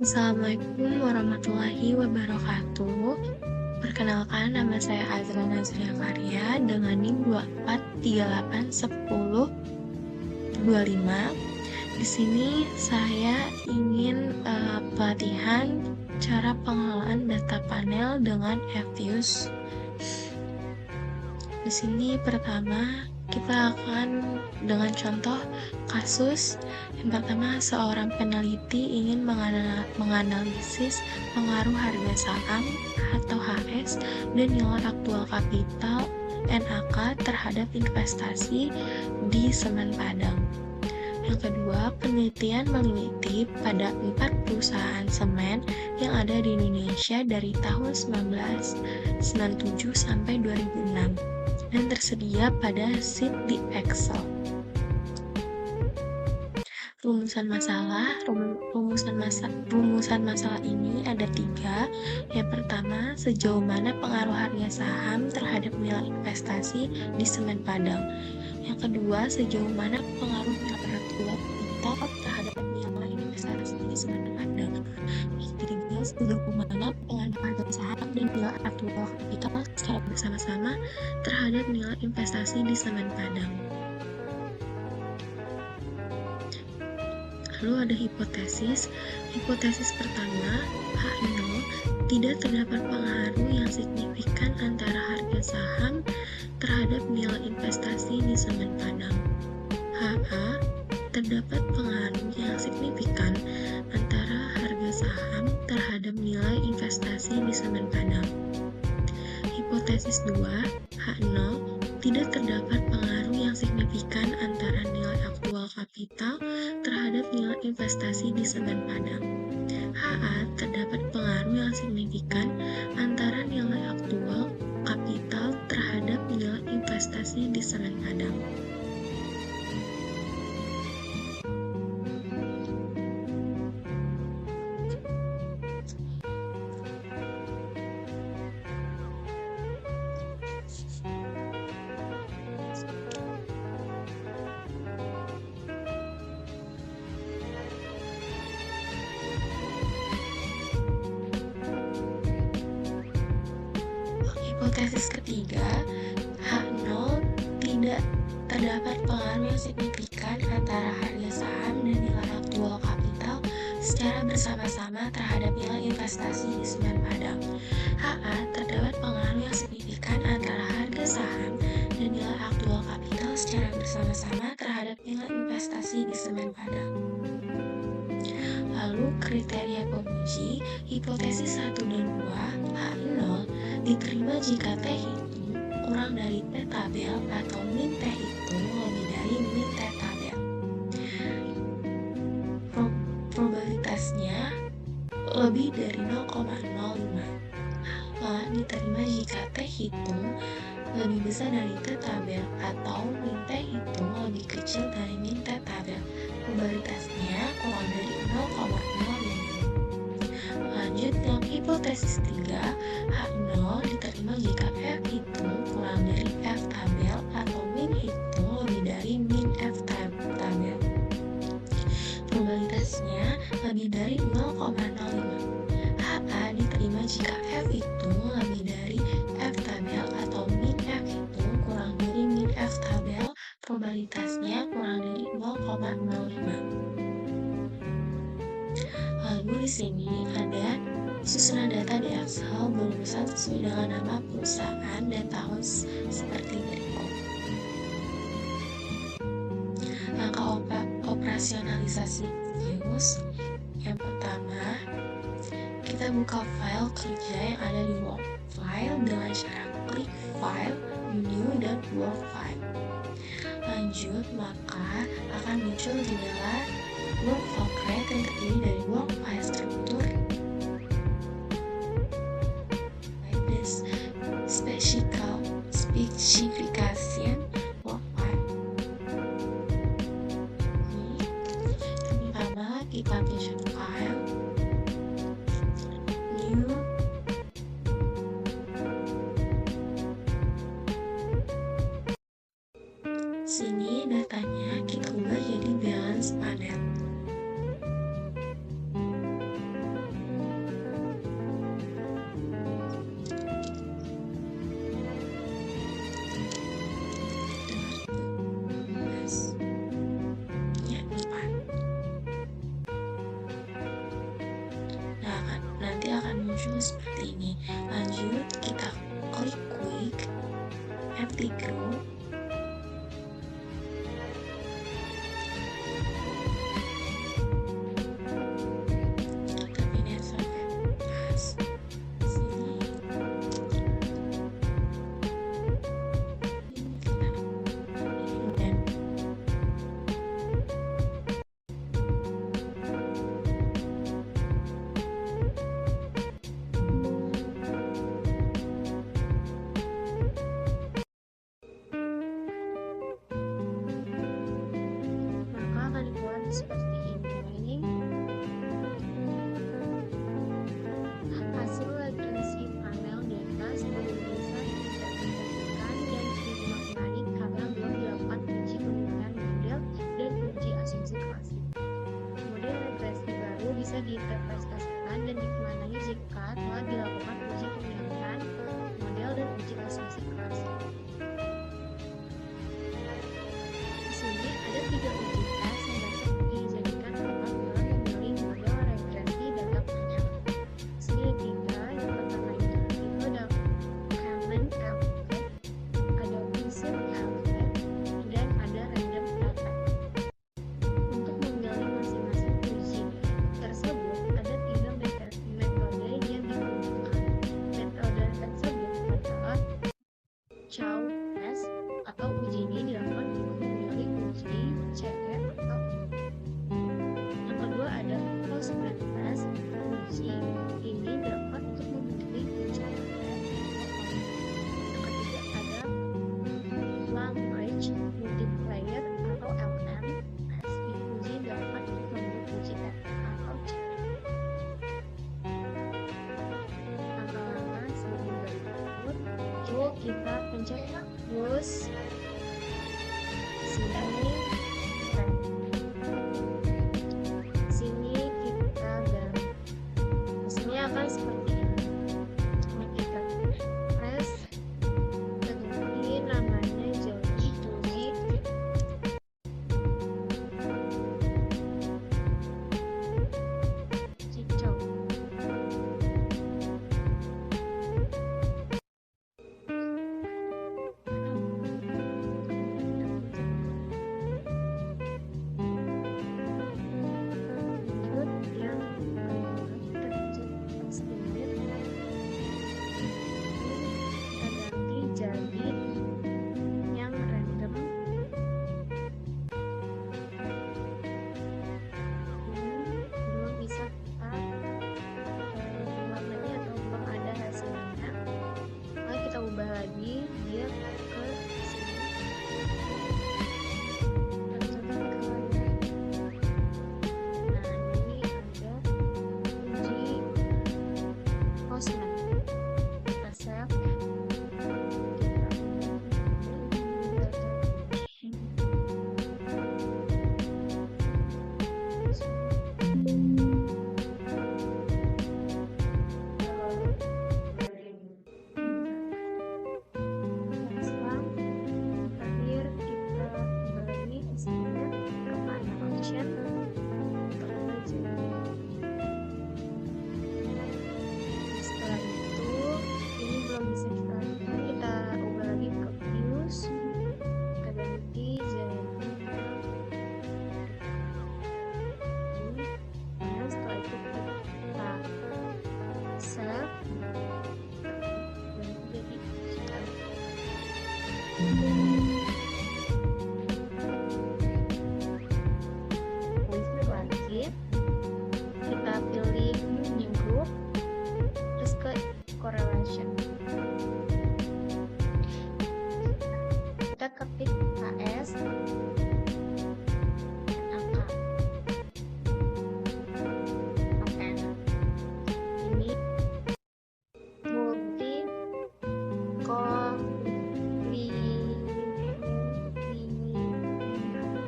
Assalamualaikum warahmatullahi wabarakatuh. Perkenalkan, nama saya Azra Nazria Karya dengan NIM 24381025. Di sini saya ingin pelatihan cara pengelolaan data panel dengan Fuse. Di sini pertama kita akan dengan contoh kasus. Yang pertama, seorang peneliti ingin menganalisis pengaruh harga saham atau HS dan nilai aktual kapital NAK terhadap investasi di semen Padang. Yang kedua, penelitian meneliti pada 4 perusahaan semen yang ada di Indonesia dari tahun 1997 sampai 2006 dan tersedia pada sheet di Excel. Rumusan masalah ini ada 3. Yang pertama, sejauh mana pengaruh harga saham terhadap nilai investasi di semen Padang. Yang kedua, sejauh mana pengaruh nilai aktual kapital terhadap nilai investasi di semen Padang. Yang ketiga, sejauh mana pengaruh harga saham dan nilai aktual kapital secara bersama-sama terhadap nilai investasi di semen Padang. Lalu ada hipotesis. Hipotesis pertama, H0, tidak terdapat pengaruh yang signifikan antara harga saham terhadap nilai investasi di semen Padang. HA, terdapat pengaruh yang signifikan antara harga saham terhadap nilai investasi di semen Padang. Hipotesis 2, H0, tidak terdapat pengaruh yang signifikan antara nilai aktual kapital terhadap nilai investasi di semen Padang. HA, terdapat pengaruh yang signifikan antara nilai aktual kapital terhadap nilai investasi di semen Padang. Hipotesis ketiga, H0, tidak terdapat pengaruh yang signifikan antara harga saham dan nilai aktual kapital secara bersama-sama terhadap nilai investasi di semen Padang. HA, terdapat pengaruh yang signifikan antara harga saham dan nilai aktual kapital secara bersama-sama terhadap nilai investasi di semen Padang. Lalu kriteria penguji, hipotesis 1 dan 2, H0 diterima jika T hitung kurang dari T tabel atau min T hitung lebih dari min T tabel. Probabilitasnya lebih dari 0,05. Diterima jika T hitung lebih besar dari T tabel atau min T hitung lebih kecil dari min T tabel. Probabilitasnya kurang dari 0,05. Lanjut yang hipotesis 3, H0 diterima jika F hitung kurang dari F tabel atau min hitung lebih dari min F tabel. Probabilitasnya lebih dari 0,05. HA diterima jika F hitung lebih dari F tabel atau min F hitung kurang dari min F tabel. Probabilitasnya kurang dari 0,05. Lalu di sini ada susunan data di Excel berurusan sesuai dengan nama perusahaan dan tahun seperti berikut. Langkah operasionalisasi Fuse. Yang pertama, kita buka file kerja yang ada di Work File dengan cara klik File, New, dan Work File. Lanjut, maka akan muncul jendela Work File Create yang terdiri dari Work File Struktur, Specification, Work File. Ini pertama kita vision file, New, sini datanya kita ubah jadi balance panel. seperti ini. Lanjut, kita klik FT Group. Kita pindah sampai pas sini. Dan maka akan keluar seperti ini. Hasil regresi panel data sebelum bisa diintegrasikan dan dimaknai karena belum dilakukan uji penggunaan model dan uji asumsi klasik. Model regresi baru bisa diinterpretasikan dan dimaknai jika telah dilakukan uji penggunaan model dan uji asumsi klasik. Di sini ada 3 uji tes yang dapat dijadikan tempat dalam memilih model regresi data panel. Sini 3, yang pertama itu ada common effect, ada implicit effect, dan ada random effect. Untuk memilih masing-masing uji tersebut, ada 3 metode yang digunakan. Metode tersebut adalah Chow test atau uji ini dilakukan untuk memilih uji CE atau yang kedua ada Postman test. Uji ini dilakukan untuk memilih uji CE. Yang ketiga ada Language Multiplier atau LM test. Ini uji dilakukan untuk memilih uji CE atau CE. Langkah-langkah sebelum berikut, yuk kita pencet terus sini kita ganti. Hasilnya akan seperti ini. Nah, kita press ganti namanya jadi tulis cicok. Jadi yang random ini belum bisa kita warnanya atau belum ada hasilnya, maka kita ubah lagi dia ke sini. Nah, ini ada uji Postman. Kita save. Setelah itu ini belum bisa kita lihat, kita ubah lagi ke views, kita ganti jadi ini. Nah, setelah itu kita save dan jadi lagi kita pilih new group, terus ke correlation, kita ketik KS angka. Oke, ini multi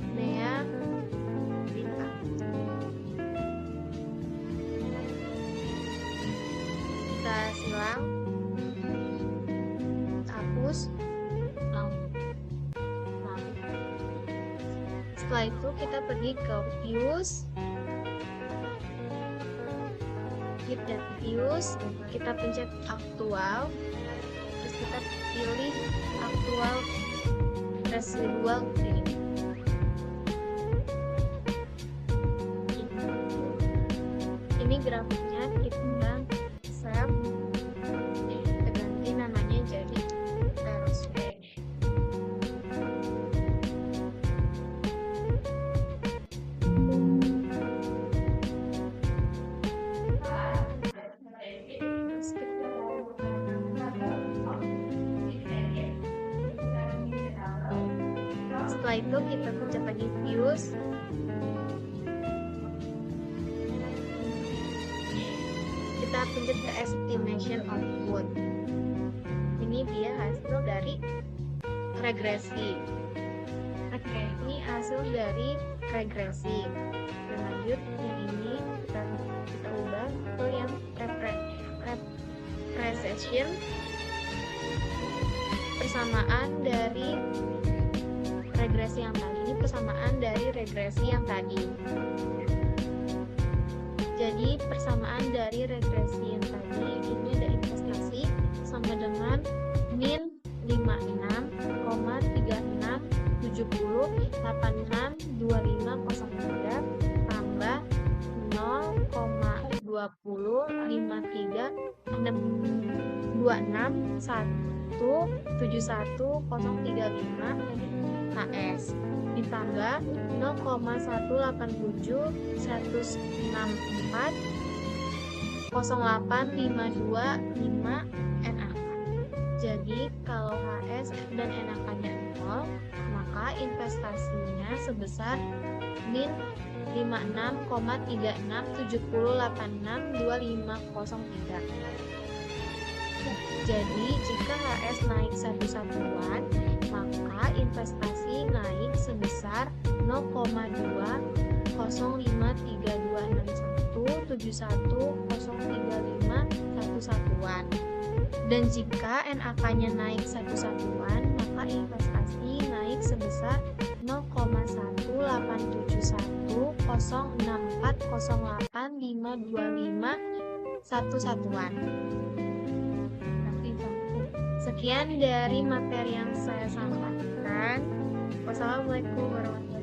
linear data. Kita silang, kita hapus, setelah itu kita pergi ke views, hit dan views, kita pencet aktual, terus kita pilih aktual residual gain. Ini grafiknya kita save, kita ganti namanya jadi RSP. Setelah itu kita pencet lagi views, kita pencet ke estimation output. Ini dia hasil dari regresi. Ini hasil dari regresi. Lanjut yang ini kita ubah ke yang precision, persamaan dari regresi yang tadi. Ini persamaan dari regresi yang tadi. Jadi persamaan dari regresi yang tadi ini ada investasi sama dengan min 56,3670862503 tambah 0,20532617135 HS ditambah 0,187.164.0852.5 NAK. Jadi kalau HS dan NAK-nya 0, maka investasinya sebesar min 56,3670862503. Jadi jika HS naik 1 satuan, maka investasi naik sebesar 0,20532617135 satuan. Dan jika NAK-nya naik 1 satuan, maka investasi naik sebesar 0,1871064085525 satuan. Sekian dari materi yang saya sampaikan. Wassalamualaikum warahmatullahi wabarakatuh.